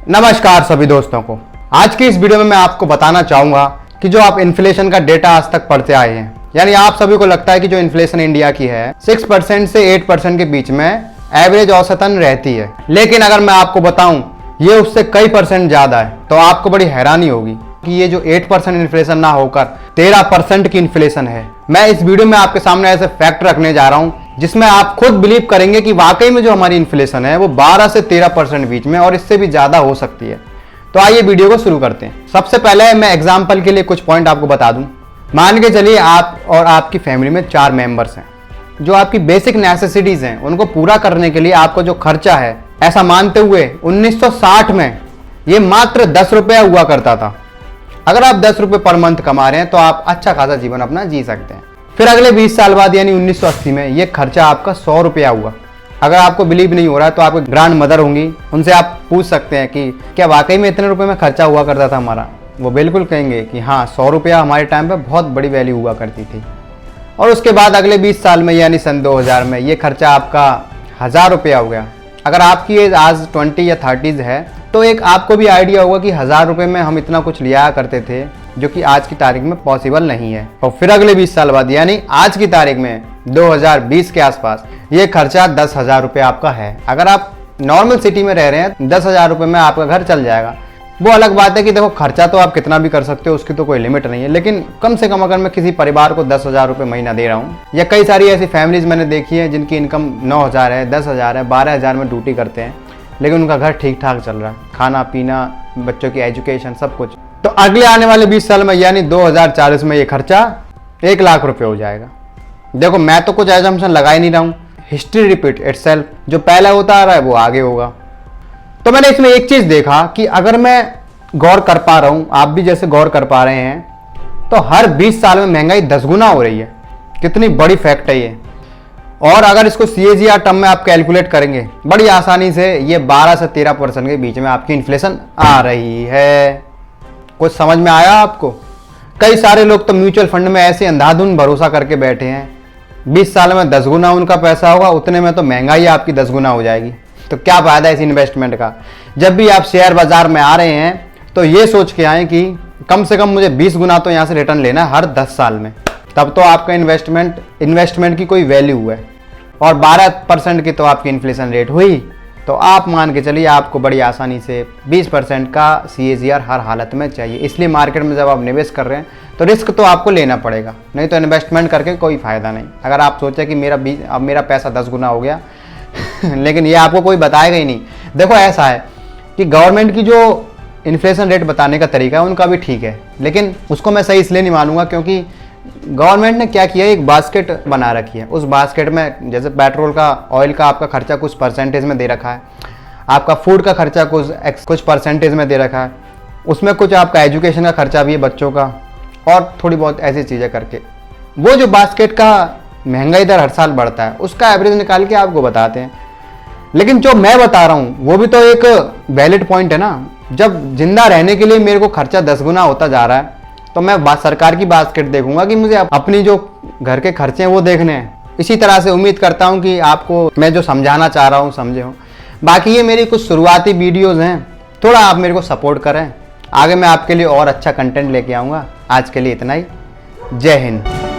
नमस्कार सभी दोस्तों को। आज की इस वीडियो में मैं आपको बताना चाहूंगा कि जो आप इन्फ्लेशन का डेटा आज तक पढ़ते आए हैं, यानी आप सभी को लगता है कि जो इन्फ्लेशन इंडिया की है 6% से 8% के बीच में एवरेज औसतन रहती है, लेकिन अगर मैं आपको बताऊं ये उससे कई परसेंट ज्यादा है तो आपको बड़ी हैरानी होगी कि ये जो 8% इन्फ्लेशन ना होकर 13% की इन्फ्लेशन है। मैं इस वीडियो में आपके सामने ऐसे फैक्ट रखने जा रहा हूं जिसमें आप खुद बिलीव करेंगे कि वाकई में जो हमारी इन्फ्लेशन है वो 12 से 13% बीच में और इससे भी ज्यादा हो सकती है। तो आइए वीडियो को शुरू करते हैं। सबसे पहले मैं एग्जाम्पल के लिए कुछ पॉइंट आपको बता दूं। मान के चलिए आप और आपकी फैमिली में 4 मेंबर्स हैं। जो आपकी बेसिक नेसेसिटीज हैं उनको पूरा करने के लिए आपका जो खर्चा है, ऐसा मानते हुए 1960 में ये मात्र 10 रुपया हुआ करता था। अगर आप 10 रुपये पर मंथ कमा रहे हैं तो आप अच्छा खासा जीवन अपना जी सकते हैं। फिर अगले 20 साल बाद यानी 1980 में ये खर्चा आपका 100 रुपया हुआ। अगर आपको बिलीव नहीं हो रहा है तो आपकी ग्रैंड मदर होंगी, उनसे आप पूछ सकते हैं कि क्या वाकई में इतने रुपए में खर्चा हुआ करता था हमारा। वो बिल्कुल कहेंगे कि हाँ, 100 रुपया हमारे टाइम पे बहुत बड़ी वैल्यू हुआ करती थी। और उसके बाद अगले 20 साल में यानी सन 2000 में ये खर्चा आपका 1000 रुपया हो गया। अगर आपकी एज आज 20 या 30s है तो एक आपको भी आइडिया होगा कि 1000 रुपये में हम इतना कुछ लिया करते थे, जो कि आज की तारीख में पॉसिबल नहीं है। और फिर अगले 20 साल बाद यानी आज की तारीख में 2020 के आसपास ये खर्चा 10,000 रुपये आपका है। अगर आप नॉर्मल सिटी में रह रहे हैं 10,000 रुपये में आपका घर चल जाएगा। वो अलग बात है कि देखो खर्चा तो आप कितना भी कर सकते हो, उसकी तो कोई लिमिट नहीं है, लेकिन कम से कम अगर मैं किसी परिवार को 10,000 रुपये महीना दे रहा हूँ, या कई सारी ऐसी फैमिलीज मैंने देखी है जिनकी इनकम 9,000 है, 10,000 है, 12,000 में ड्यूटी करते हैं, लेकिन उनका घर ठीक ठाक चल रहा है, खाना पीना, बच्चों की एजुकेशन, सब कुछ। तो अगले आने वाले 20 साल में यानी 2040 में ये खर्चा 1 लाख रुपये हो जाएगा। देखो मैं तो कुछ एजम्पशन लगा ही नहीं रहा हूँ, हिस्ट्री रिपीट इटसेल्फ, जो पहले होता आ रहा है वो आगे होगा। तो मैंने इसमें एक चीज देखा कि अगर मैं गौर कर पा रहा हूं, आप भी जैसे गौर कर पा रहे हैं, तो हर 20 साल में महंगाई 10 गुना हो रही है। कितनी बड़ी फैक्ट है ये। और अगर इसको CAGR टर्म में आप कैलकुलेट करेंगे बड़ी आसानी से ये 12 से 13% के बीच में आपकी इन्फ्लेशन आ रही है। कुछ समझ में आया आपको? कई सारे लोग तो म्यूचुअल फंड में ऐसे अंधाधुन भरोसा करके बैठे हैं। 20 साल में 10 गुना उनका पैसा होगा, उतने में तो महंगाई आपकी 10 गुना हो जाएगी। तो क्या फायदा है इस इन्वेस्टमेंट का? जब भी आप शेयर बाजार में आ रहे हैं तो ये सोच के आए कि कम से कम मुझे 20 गुना तो यहाँ से रिटर्न लेना है हर 10 साल में, तब तो आपका इन्वेस्टमेंट की कोई वैल्यू है। और 12% की तो आपकी इन्फ्लेशन रेट हुई, तो आप मान के चलिए आपको बड़ी आसानी से 20% का CAGR हर हालत में चाहिए। इसलिए मार्केट में जब आप निवेश कर रहे हैं तो रिस्क तो आपको लेना पड़ेगा, नहीं तो इन्वेस्टमेंट करके कोई फायदा नहीं। अगर आप सोचें कि मेरा पैसा 10 गुना हो गया लेकिन ये आपको कोई बताएगा ही नहीं। देखो ऐसा है कि गवर्नमेंट की जो इन्फ्लेशन रेट बताने का तरीका है उनका भी ठीक है, लेकिन उसको मैं सही इसलिए नहीं मानूंगा क्योंकि गवर्नमेंट ने क्या किया, एक बास्केट बना रखी है। उस बास्केट में जैसे पेट्रोल का, ऑयल का आपका खर्चा कुछ परसेंटेज में दे रखा है, आपका फूड का खर्चा कुछ परसेंटेज में दे रखा है, उसमें कुछ आपका एजुकेशन का खर्चा भी है बच्चों का, और थोड़ी बहुत ऐसी चीज़ें करके वो जो बास्केट का महंगाई दर हर साल बढ़ता है उसका एवरेज निकाल के आपको बताते हैं। लेकिन जो मैं बता रहा हूँ वो भी तो एक वैलिड पॉइंट है ना। जब जिंदा रहने के लिए मेरे को खर्चा 10 गुना होता जा रहा है तो मैं सरकार की बास्केट देखूंगा कि मुझे अपनी जो घर के खर्चे हैं वो देखने हैं। इसी तरह से उम्मीद करता हूं कि आपको मैं जो समझाना चाह रहा हूं समझे हो। बाकी ये मेरी कुछ शुरुआती वीडियोस हैं, थोड़ा आप मेरे को सपोर्ट करें, आगे मैं आपके लिए और अच्छा कंटेंट लेके आऊँगा। आज के लिए इतना ही। जय हिंद।